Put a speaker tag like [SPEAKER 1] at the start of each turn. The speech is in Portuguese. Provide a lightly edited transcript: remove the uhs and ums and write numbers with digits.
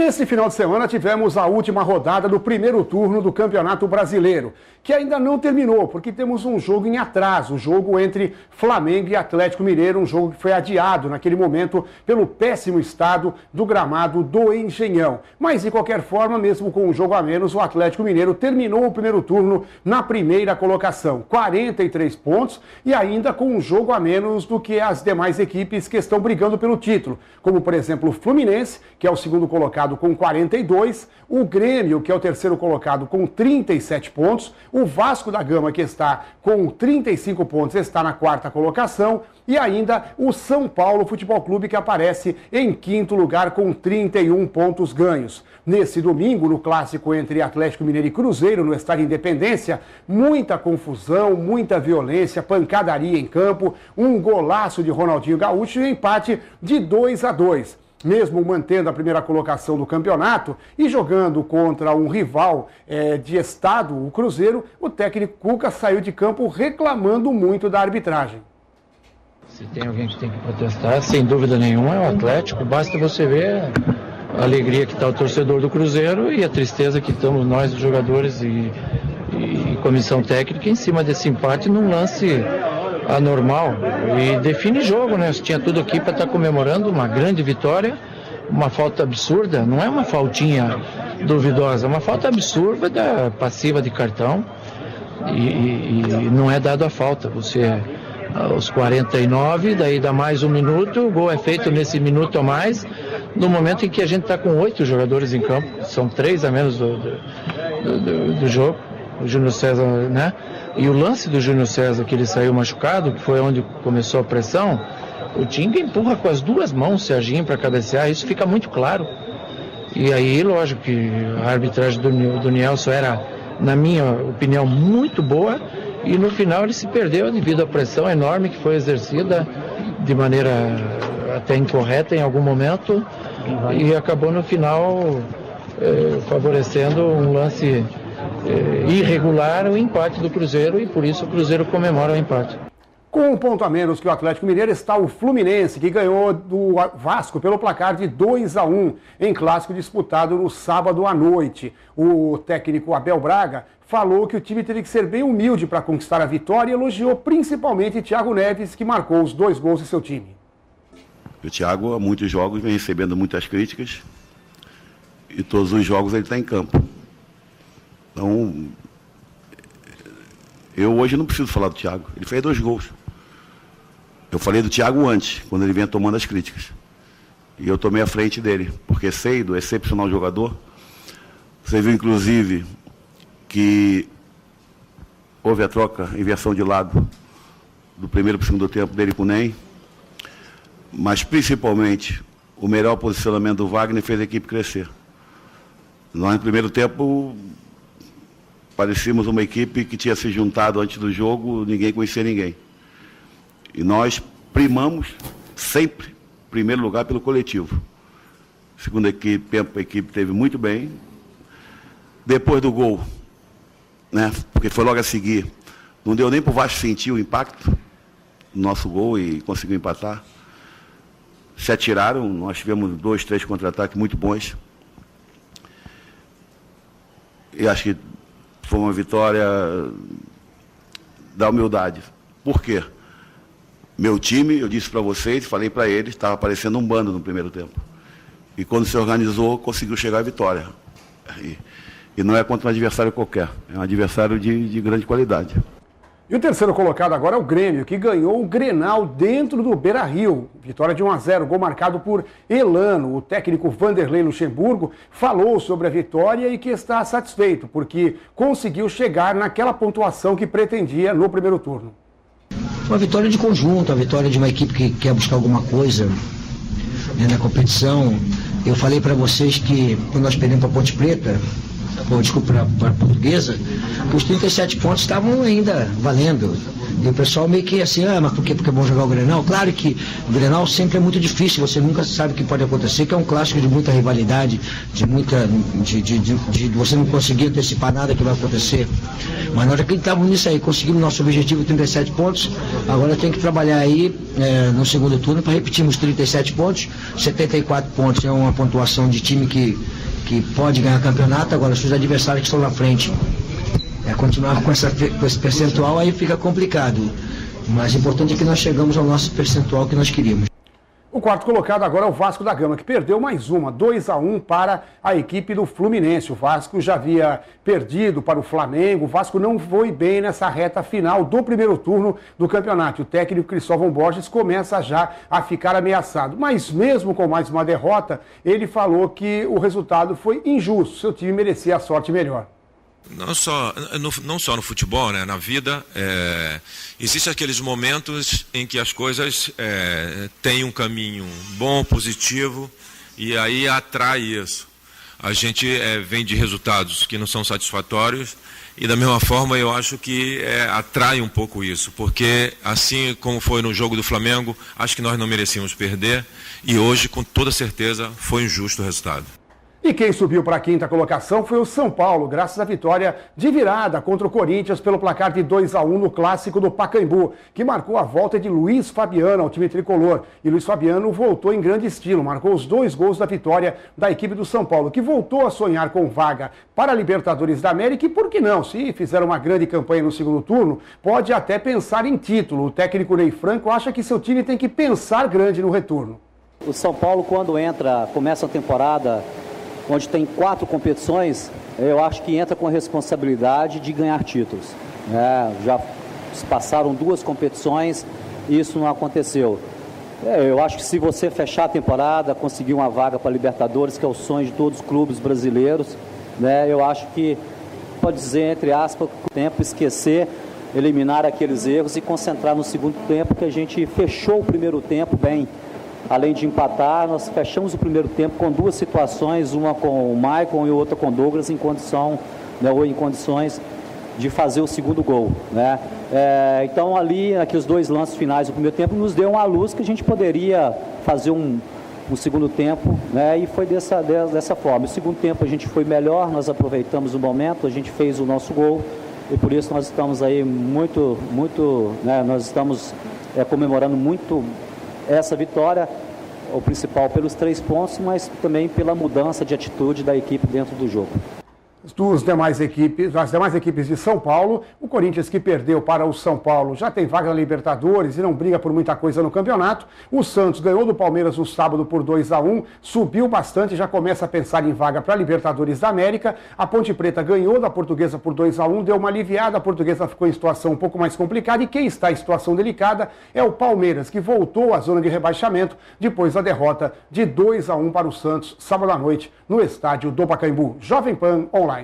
[SPEAKER 1] Nesse final de semana tivemos a última rodada do primeiro turno do Campeonato Brasileiro, que ainda não terminou, porque temos um jogo em atraso, o jogo entre Flamengo e Atlético Mineiro, um jogo que foi adiado naquele momento pelo péssimo estado do gramado do Engenhão. Mas, de qualquer forma, mesmo com um jogo a menos, o Atlético Mineiro terminou o primeiro turno na primeira colocação, 43 pontos, e ainda com um jogo a menos do que as demais equipes que estão brigando pelo título, como, por exemplo, o Fluminense, que é o segundo colocado com 42, o Grêmio, que é o terceiro colocado com 37 pontos, o Vasco da Gama, que está com 35 pontos, está na quarta colocação, e ainda o São Paulo Futebol Clube, que aparece em quinto lugar com 31 pontos ganhos. Nesse domingo, no clássico entre Atlético Mineiro e Cruzeiro, no Estádio Independência, muita confusão, muita violência, pancadaria em campo, um golaço de Ronaldinho Gaúcho e um empate de 2-2. Mesmo mantendo a primeira colocação do campeonato e jogando contra um rival de estado, o Cruzeiro, o técnico Cuca saiu de campo reclamando muito da arbitragem.
[SPEAKER 2] Se tem alguém que tem que protestar, sem dúvida nenhuma, é o Atlético. Basta você ver a alegria que está o torcedor do Cruzeiro e a tristeza que estamos nós, os jogadores e comissão técnica, em cima desse empate num lance anormal. E define jogo, né? Tinha tudo aqui para estar comemorando uma grande vitória, uma falta absurda, não é uma faltinha duvidosa, é uma falta absurda, passiva de cartão, e não é dado a falta. Você, aos 49, daí dá mais um minuto, o gol é feito nesse minuto a mais, no momento em que a gente está com 8 jogadores em campo, são 3 a menos do jogo, o Júnior César, né? E o lance do Júnior César, que ele saiu machucado, que foi onde começou a pressão, o Tinga empurra com as duas mãos o Serginho para cabecear, isso fica muito claro. E aí, lógico que a arbitragem do Nielson era, na minha opinião, muito boa, e no final ele se perdeu devido à pressão enorme que foi exercida de maneira até incorreta em algum momento, e acabou no final favorecendo um lance irregular, o empate do Cruzeiro, e por isso o Cruzeiro comemora o empate.
[SPEAKER 1] Com um ponto a menos que o Atlético Mineiro está o Fluminense, que ganhou do Vasco pelo placar de 2-1 em clássico disputado no sábado à noite. O técnico Abel Braga falou que o time teve que ser bem humilde para conquistar a vitória e elogiou principalmente Thiago Neves, que marcou os 2 gols de seu time.
[SPEAKER 3] O Thiago, há muitos jogos, vem recebendo muitas críticas e todos os jogos ele está em campo. Então, eu hoje não preciso falar do Thiago. Ele fez 2 gols. Eu falei do Thiago antes, quando ele vinha tomando as críticas. E eu tomei a frente dele, porque sei do excepcional jogador. Você viu, inclusive, que houve a troca, inversão de lado, do primeiro para o segundo tempo dele com o Ney. Mas, principalmente, o melhor posicionamento do Wagner fez a equipe crescer. Nós, no primeiro tempo, parecíamos uma equipe que tinha se juntado antes do jogo, ninguém conhecia ninguém. E nós primamos sempre, em primeiro lugar, pelo coletivo. Segunda equipe, a equipe teve muito bem. Depois do gol, né, porque foi logo a seguir, não deu nem para o Vasco sentir o impacto do nosso gol e conseguiu empatar. Se atiraram, nós tivemos 2, 3 contra-ataques muito bons. E acho que foi uma vitória da humildade. Por quê? Meu time, eu disse para vocês, falei para eles, estava parecendo um bando no primeiro tempo. E quando se organizou, conseguiu chegar à vitória. E não é contra um adversário qualquer, é um adversário de grande qualidade.
[SPEAKER 1] E o terceiro colocado agora é o Grêmio, que ganhou o Grenal dentro do Beira-Rio. Vitória de 1-0, gol marcado por Elano. O técnico Vanderlei Luxemburgo falou sobre a vitória e que está satisfeito, porque conseguiu chegar naquela pontuação que pretendia no primeiro turno.
[SPEAKER 4] Uma vitória de conjunto, a vitória de uma equipe que quer buscar alguma coisa, né, na competição. Eu falei para vocês que quando nós perdemos para a Ponte Preta, para a Portuguesa, os 37 pontos estavam ainda valendo. E o pessoal meio que assim, mas por quê? Porque é bom jogar o Grenal? Claro que o Grenal sempre é muito difícil, você nunca sabe o que pode acontecer, que é um clássico de muita rivalidade, de você não conseguir antecipar nada que vai acontecer. Mas nós acreditávamos nisso aí, conseguimos nosso objetivo, 37 pontos, Agora tem que trabalhar aí no segundo turno para repetirmos 37 pontos, 74 pontos é uma pontuação de time que pode ganhar campeonato. Agora, se os adversários que estão na frente continuar com esse percentual, aí fica complicado. Mas o importante é que nós chegamos ao nosso percentual que nós queríamos.
[SPEAKER 1] O quarto colocado agora é o Vasco da Gama, que perdeu mais uma, 2-1 para a equipe do Fluminense. O Vasco já havia perdido para o Flamengo, o Vasco não foi bem nessa reta final do primeiro turno do campeonato. O técnico Cristóvão Borges começa já a ficar ameaçado. Mas mesmo com mais uma derrota, ele falou que o resultado foi injusto, seu time merecia a sorte melhor.
[SPEAKER 5] Não só no futebol, né? Na vida, existem aqueles momentos em que as coisas têm um caminho bom, positivo, e aí atrai isso. A gente vem de resultados que não são satisfatórios, e da mesma forma eu acho que atrai um pouco isso, porque assim como foi no jogo do Flamengo, acho que nós não merecíamos perder, e hoje, com toda certeza, foi injusto o resultado.
[SPEAKER 1] E quem subiu para a quinta colocação foi o São Paulo, graças à vitória de virada contra o Corinthians pelo placar de 2-1 no clássico do Pacaembu, que marcou a volta de Luiz Fabiano ao time tricolor. E Luiz Fabiano voltou em grande estilo, marcou os 2 gols da vitória da equipe do São Paulo, que voltou a sonhar com vaga para a Libertadores da América e, por que não, se fizer uma grande campanha no segundo turno, pode até pensar em título. O técnico Ney Franco acha que seu time tem que pensar grande no retorno.
[SPEAKER 6] O São Paulo, quando começa a temporada onde tem 4 competições, eu acho que entra com a responsabilidade de ganhar títulos. Já passaram 2 competições e isso não aconteceu. Eu acho que se você fechar a temporada, conseguir uma vaga para a Libertadores, que é o sonho de todos os clubes brasileiros, eu acho que, pode dizer, entre aspas, o tempo esquecer, eliminar aqueles erros e concentrar no segundo tempo, que a gente fechou o primeiro tempo bem. Além de empatar, nós fechamos o primeiro tempo com 2 situações, uma com o Maicon e outra com o Douglas, em condições de fazer o segundo gol. Então ali, aqui os 2 lances finais do primeiro tempo, nos deu uma luz que a gente poderia fazer um segundo tempo, e foi dessa forma. O segundo tempo a gente foi melhor, nós aproveitamos o momento, a gente fez o nosso gol, e por isso nós estamos aí nós estamos comemorando muito essa vitória, o principal pelos 3 pontos, mas também pela mudança de atitude da equipe dentro do jogo.
[SPEAKER 1] As demais equipes de São Paulo, o Corinthians, que perdeu para o São Paulo, já tem vaga na Libertadores e não briga por muita coisa no campeonato. O Santos ganhou do Palmeiras no sábado por 2-1, subiu bastante, já começa a pensar em vaga para a Libertadores da América. A Ponte Preta ganhou da Portuguesa por 2-1, deu uma aliviada, a Portuguesa ficou em situação um pouco mais complicada, e quem está em situação delicada é o Palmeiras, que voltou à zona de rebaixamento depois da derrota de 2-1 para o Santos sábado à noite no estádio do Pacaembu. Jovem Pan Online.